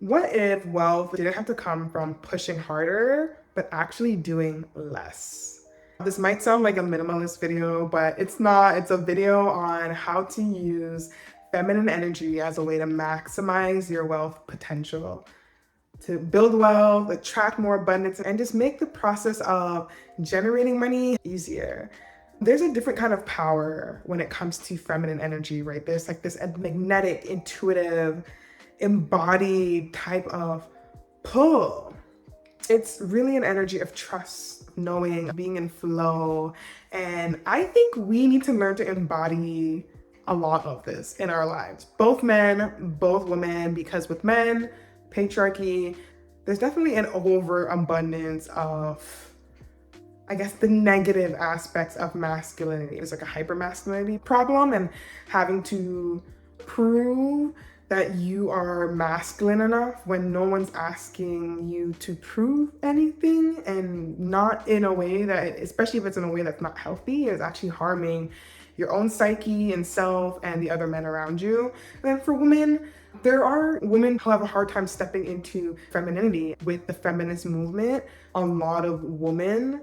What if wealth didn't have to come from pushing harder, but actually doing less? This might sound like a minimalist video, but it's not. It's a video on how to use feminine energy as a way to maximize your wealth potential, to build wealth, attract more abundance, and just make the process of generating money easier. There's a different kind of power when it comes to feminine energy, right? There's like this magnetic, intuitive, embodied type of pull. It's really an energy of trust, knowing, being in flow. And I think we need to learn to embody a lot of this in our lives, both men, both women, because with men, patriarchy, there's definitely an overabundance of, I guess, the negative aspects of masculinity. It's like a hyper masculinity problem, and having to prove that you are masculine enough when no one's asking you to prove anything, and not in a way that, especially if it's in a way that's not healthy, is actually harming your own psyche and self and the other men around you. And then for women, there are women who have a hard time stepping into femininity. With the feminist movement, a lot of women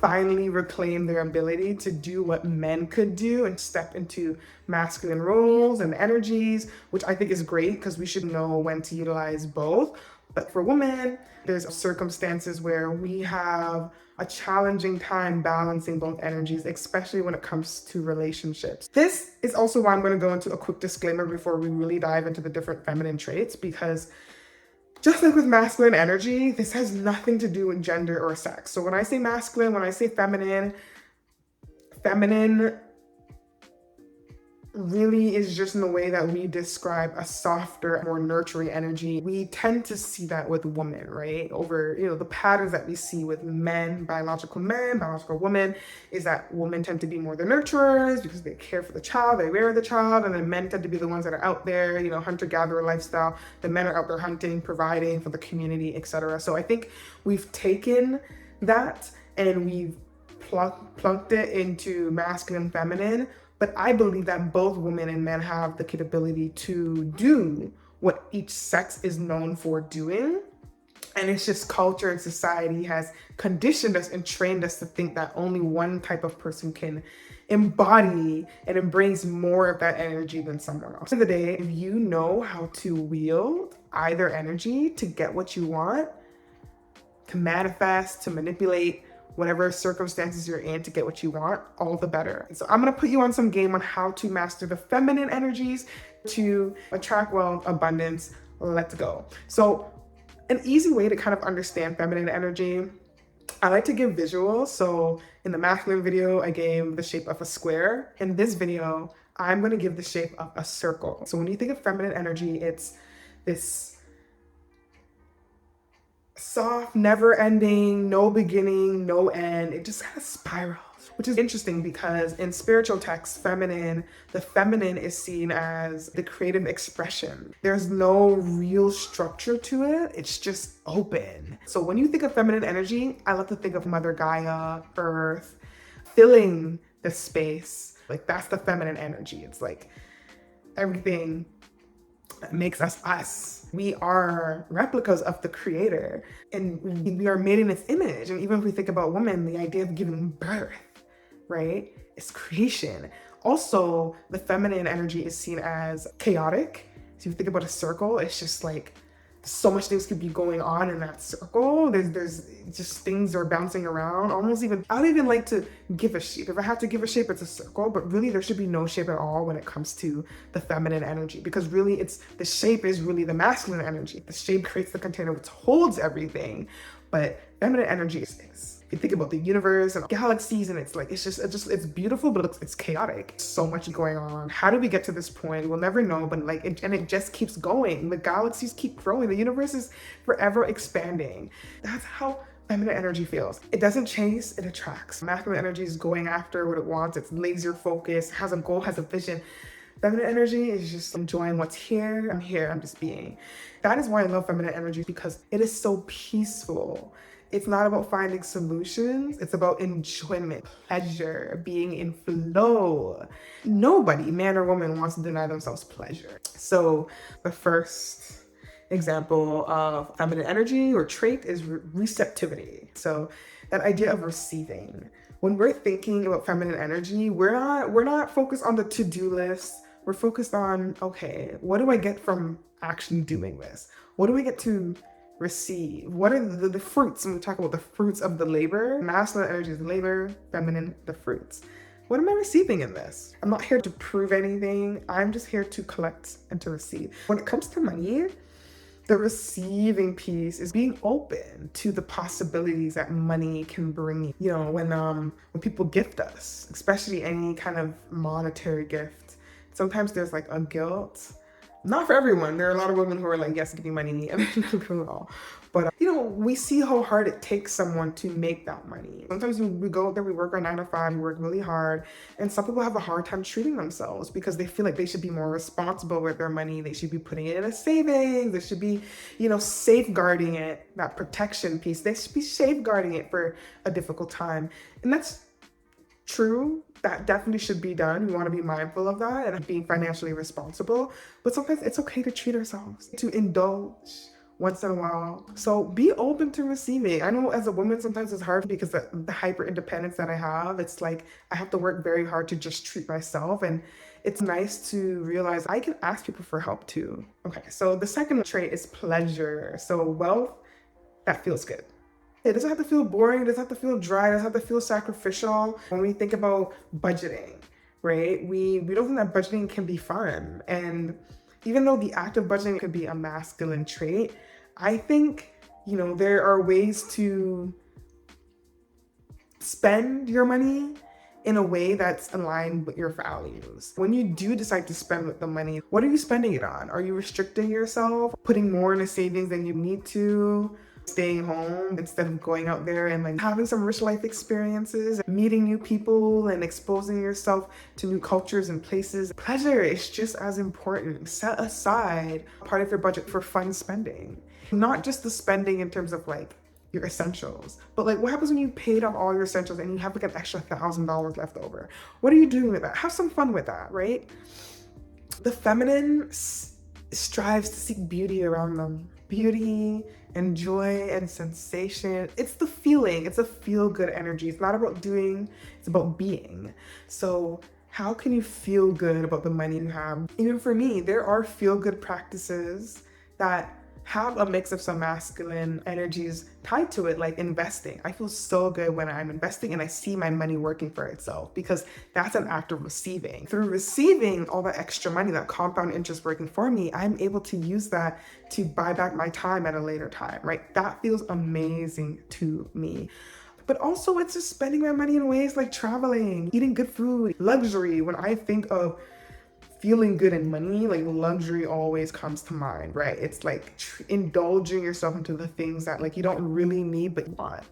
finally reclaim their ability to do what men could do and step into masculine roles and energies, which I think is great because we should know when to utilize both. But for women, there's circumstances where we have a challenging time balancing both energies, especially when it comes to relationships. This is also why I'm going to go into a quick disclaimer before we really dive into the different feminine traits, because just like with masculine energy, this has nothing to do with gender or sex. So when I say masculine, when I say feminine, feminine really is just in the way that we describe a softer, more nurturing energy. We tend to see that with women, right? Over, the patterns that we see with men, biological women, is that women tend to be more the nurturers because they care for the child, they rear the child, and then men tend to be the ones that are out there, hunter-gatherer lifestyle. The men are out there hunting, providing for the community, etc. So I think we've taken that and we've plunked it into masculine, feminine. But I believe that both women and men have the capability to do what each sex is known for doing. And it's just culture and society has conditioned us and trained us to think that only one type of person can embody and embrace more of that energy than someone else. At the end of the day, if you know how to wield either energy to get what you want, to manifest, to manipulate, whatever circumstances you're in to get what you want, all the better. So I'm gonna put you on some game on how to master the feminine energies to attract wealth, abundance. Let's go. So an easy way to kind of understand feminine energy, I like to give visuals. So in the masculine video, I gave the shape of a square. In this video, I'm gonna give the shape of a circle. So when you think of feminine energy, it's this soft, never-ending, no beginning, no end. It just kind of spirals, which is interesting because in spiritual texts, the feminine is seen as the creative expression. There's no real structure to it. It's just open. So when you think of feminine energy, I love to think of Mother Gaia, Earth, filling the space. Like that's the feminine energy. It's like everything makes us us. We are replicas of the creator and we are made in its image. And even if we think about women, the idea of giving birth, right, is creation. Also, the feminine energy is seen as chaotic. So if you think about a circle, it's just like so much things could be going on in that circle. There's just things are bouncing around. Almost even, I don't even like to give a shape. If I have to give a shape, it's a circle, but really there should be no shape at all when it comes to the feminine energy, because really the shape is really the masculine energy. The shape creates the container which holds everything, but feminine energy is. You think about the universe and galaxies, and it's beautiful, but it's chaotic. So much going on. How do we get to this point? We'll never know, but it just keeps going. The galaxies keep growing. The universe is forever expanding. That's how feminine energy feels. It doesn't chase, it attracts. Masculine energy is going after what it wants. It's laser focused, has a goal, has a vision. Feminine energy is just enjoying what's here. I'm here, I'm just being. That is why I love feminine energy, because it is so peaceful. It's not about finding solutions. It's about enjoyment, pleasure, being in flow. Nobody, man or woman, wants to deny themselves pleasure. So the first example of feminine energy or trait is receptivity. So that idea of receiving. When we're thinking about feminine energy, we're not focused on the to-do list. We're focused on, okay, what do I get from actually doing this? What do we get to receive? What are the fruits? When we talk about the fruits of the labor, masculine energy is the labor, feminine, the fruits. What am I receiving in this? I'm not here to prove anything. I'm just here to collect and to receive. When it comes to money, the receiving piece is being open to the possibilities that money can bring. You know, when people gift us, especially any kind of monetary gift, sometimes there's like a guilt. Not for everyone. There are a lot of women who are like, yes, give me money. But, we see how hard it takes someone to make that money. Sometimes we go out there, we work our 9 to 5, we work really hard. And some people have a hard time treating themselves because they feel like they should be more responsible with their money. They should be putting it in a savings. They should be, safeguarding it, that protection piece. They should be safeguarding it for a difficult time. And that's true. That definitely should be done. We want to be mindful of that and being financially responsible. But sometimes it's okay to treat ourselves, to indulge once in a while. So be open to receiving. I know as a woman, sometimes it's hard because the hyper independence that I have, it's like I have to work very hard to just treat myself. And it's nice to realize I can ask people for help too. Okay, so the second trait is pleasure. So wealth that feels good. It doesn't have to feel boring, it doesn't have to feel dry, it doesn't have to feel sacrificial. When we think about budgeting, right, we don't think that budgeting can be fun. And even though the act of budgeting could be a masculine trait, I think, there are ways to spend your money in a way that's aligned with your values. When you do decide to spend with the money, what are you spending it on? Are you restricting yourself, putting more in a savings than you need to? Staying home instead of going out there and like having some rich life experiences, meeting new people and exposing yourself to new cultures and places. Pleasure is just as important. Set aside part of your budget for fun spending. Not just the spending in terms of like your essentials, but like what happens when you paid off all your essentials and you have like an extra $1,000 left over? What are you doing with that? Have some fun with that, right? The feminine strives to seek beauty around them. Beauty and joy and sensation. It's the feeling. It's a feel-good energy. It's not about doing, it's about being. So how can you feel good about the money you have? Even for me, there are feel-good practices that have a mix of some masculine energies tied to it, like investing. I feel so good when I'm investing and I see my money working for itself because that's an act of receiving. Through receiving all that extra money, that compound interest working for me, I'm able to use that to buy back my time at a later time, right? That feels amazing to me. But also it's just spending my money in ways like traveling, eating good food, luxury. When I think of feeling good and money, like luxury always comes to mind, right? It's like indulging yourself into the things that like you don't really need but you want.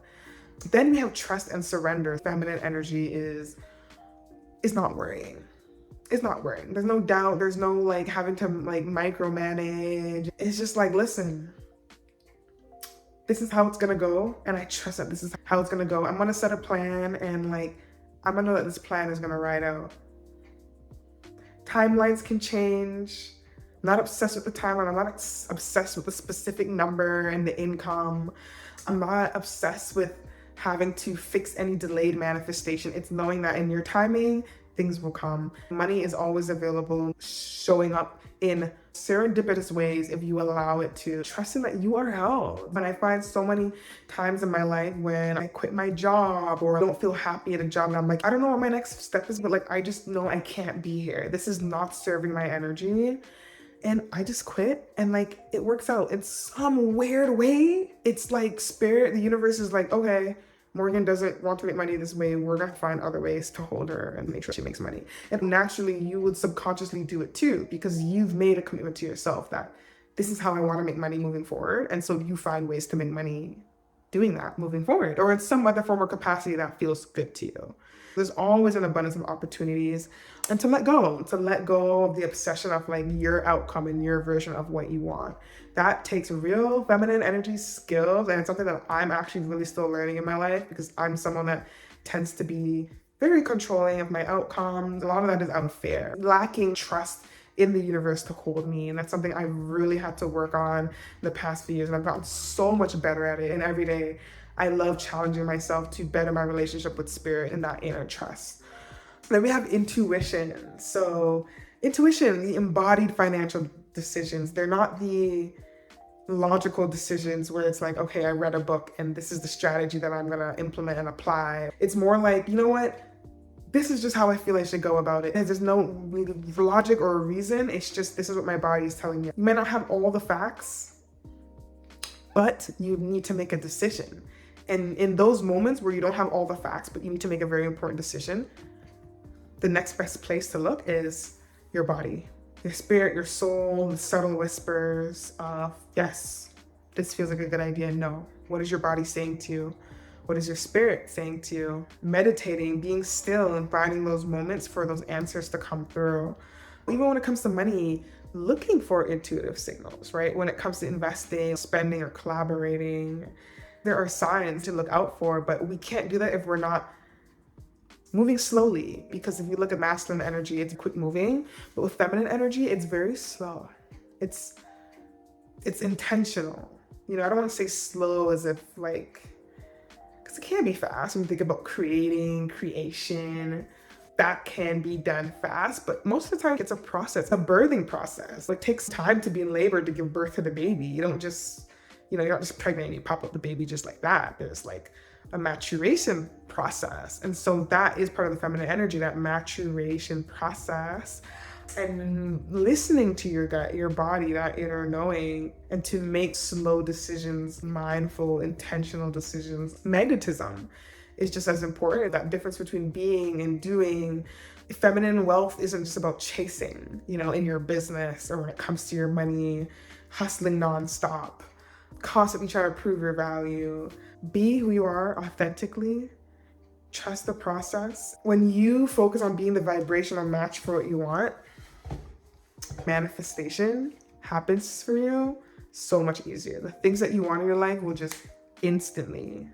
Then we have trust and surrender. Feminine energy is not worrying. It's not worrying. There's no doubt. There's no like having to like micromanage. It's just like, listen, this is how it's gonna go, and I trust that this is how it's gonna go. I'm gonna set a plan, and like I'm gonna know that this plan is gonna ride out. Timelines can change. I'm not obsessed with the timeline. I'm not obsessed with the specific number and the income. I'm not obsessed with having to fix any delayed manifestation. It's knowing that in your timing, things will come. Money is always available, showing up in serendipitous ways if you allow it to. Trusting that you are held. But I find so many times in my life when I quit my job or I don't feel happy at a job and I'm like, I don't know what my next step is, but like I just know I can't be here. This is not serving my energy. And I just quit, and like it works out in some weird way. It's like spirit, the universe is like, okay, Morgan doesn't want to make money this way. We're gonna find other ways to hold her and make sure she makes money. And naturally, you would subconsciously do it too, because you've made a commitment to yourself that this is how I want to make money moving forward. And so you find ways to make money doing that moving forward, or in some other form or capacity that feels good to you. There's always an abundance of opportunities, and to let go of the obsession of like your outcome and your version of what you want. That takes real feminine energy skills, and it's something that I'm actually really still learning in my life because I'm someone that tends to be very controlling of my outcomes. A lot of that is unfair. Lacking trust in the universe to hold me. And that's something I really had to work on the past few years. And I've gotten so much better at it. And every day I love challenging myself to better my relationship with spirit and that inner trust. Then we have intuition. So intuition, the embodied financial decisions, they're not the logical decisions where it's like, okay, I read a book and this is the strategy that I'm gonna implement and apply. It's more like, you know what? This is just how I feel I should go about it. There's no logic or reason. It's just, this is what my body is telling me. You may not have all the facts, but you need to make a decision. And in those moments where you don't have all the facts, but you need to make a very important decision, the next best place to look is your body, your spirit, your soul, the subtle whispers of, yes, this feels like a good idea. No. What is your body saying to you? What is your spirit saying to you? Meditating, being still, and finding those moments for those answers to come through. Even when it comes to money, looking for intuitive signals, right? When it comes to investing, spending, or collaborating, there are signs to look out for, but we can't do that if we're not moving slowly. Because if you look at masculine energy, it's quick moving, but with feminine energy, it's very slow. It's intentional. You know, I don't want to say slow as if like, because it can be fast when you think about creation. That can be done fast, but most of the time it's a process, a birthing process. It takes time to be in labor to give birth to the baby. You don't just, you're not just pregnant and you pop up the baby just like that. There's like a maturation process. And so that is part of the feminine energy, that maturation process. And listening to your gut, your body, that inner knowing, and to make slow decisions, mindful, intentional decisions. Magnetism is just as important. That difference between being and doing. Feminine wealth isn't just about chasing, in your business or when it comes to your money, hustling nonstop, constantly trying to prove your value. Be who you are authentically. Trust the process. When you focus on being the vibrational match for what you want, manifestation happens for you so much easier. The things that you want in your life will just instantly,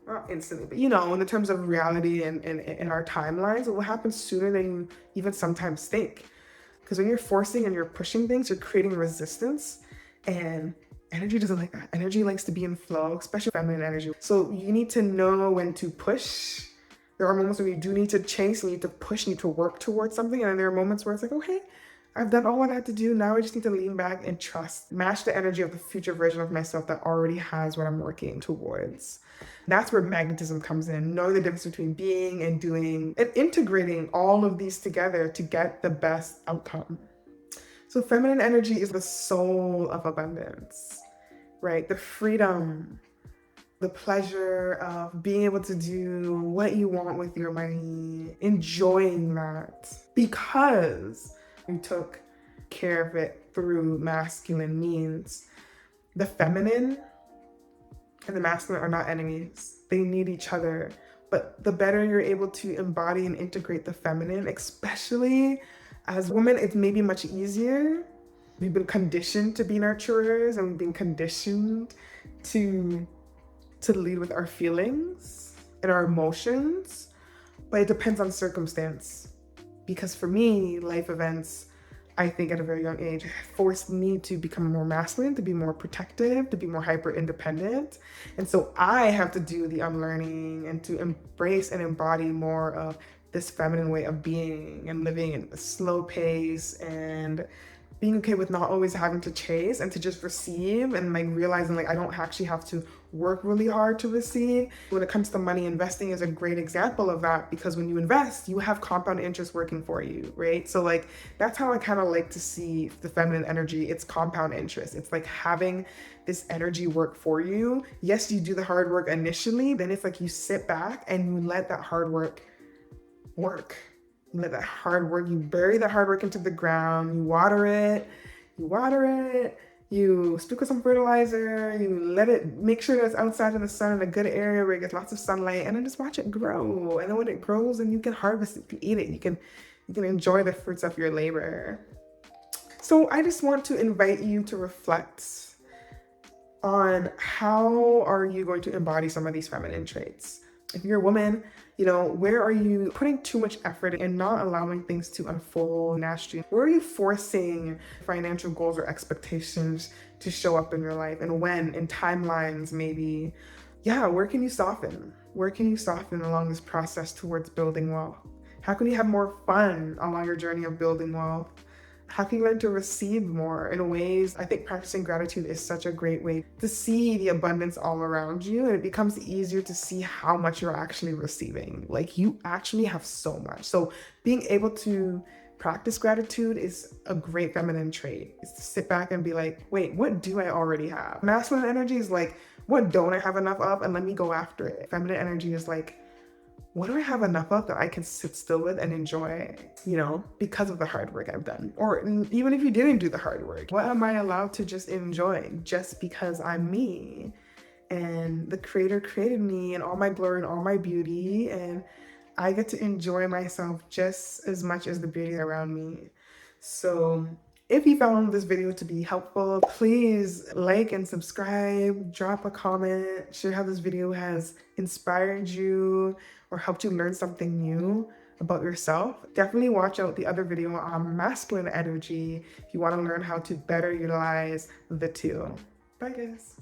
not instantly, but in the terms of reality and our timelines, it will happen sooner than you even sometimes think. Because when you're forcing and you're pushing things, you're creating resistance, and energy doesn't like that. Energy likes to be in flow, especially feminine energy. So you need to know when to push. There are moments when you do need to chase, you need to push, you need to work towards something. And then there are moments where it's like, okay, I've done all I had to do. Now I just need to lean back and trust. Match the energy of the future version of myself that already has what I'm working towards. That's where magnetism comes in. Knowing the difference between being and doing, and integrating all of these together to get the best outcome. So feminine energy is the soul of abundance, right? The freedom, the pleasure of being able to do what you want with your money, enjoying that because you took care of it through masculine means. The feminine and the masculine are not enemies. They need each other. But the better you're able to embody and integrate the feminine, especially as women, it's maybe much easier. We've been conditioned to be nurturers, and we've been conditioned to lead with our feelings and our emotions, but it depends on circumstance. Because for me, life events, I think at a very young age, forced me to become more masculine, to be more protective, to be more hyper independent. And so I have to do the unlearning and to embrace and embody more of this feminine way of being and living in a slow pace and being okay with not always having to chase and to just receive, and realizing I don't actually have to work really hard to receive. When it comes to money, investing is a great example of that, because when you invest, you have compound interest working for you, right? So that's how I kind of like to see the feminine energy. It's compound interest. It's like having this energy work for you. Yes, you do the hard work initially, then it's like you sit back and you let that hard work. You let that hard work, you bury that hard work into the ground, you water it, you sprinkle some fertilizer, you let it, make sure that it's outside in the sun in a good area where it gets lots of sunlight, and then just watch it grow. And then when it grows, then you can harvest it, you can eat it, you can enjoy the fruits of your labor. So I just want to invite you to reflect on how are you going to embody some of these feminine traits. If you're a woman, You know, where are you putting too much effort and not allowing things to unfold naturally? Where are you forcing financial goals or expectations to show up in your life, and when, in timelines maybe? Yeah, where can you soften? Where can you soften along this process towards building wealth? How can you have more fun along your journey of building wealth? How can you learn to receive more in ways? I think practicing gratitude is such a great way to see the abundance all around you, and it becomes easier to see how much you're actually receiving. Like, you actually have so much. So being able to practice gratitude is a great feminine trait. Is to sit back and be like, wait, what do I already have? Masculine energy is like, what don't I have enough of? And let me go after it. Feminine energy is like, what do I have enough of that I can sit still with and enjoy, you know, because of the hard work I've done? Or even if you didn't do the hard work, what am I allowed to just enjoy just because I'm me? And the creator created me and all my glory and all my beauty, and I get to enjoy myself just as much as the beauty around me. So if you found this video to be helpful, please like and subscribe, drop a comment, share how this video has inspired you or helped you learn something new about yourself. Definitely watch out the other video on masculine energy if you want to learn how to better utilize the two. Bye guys.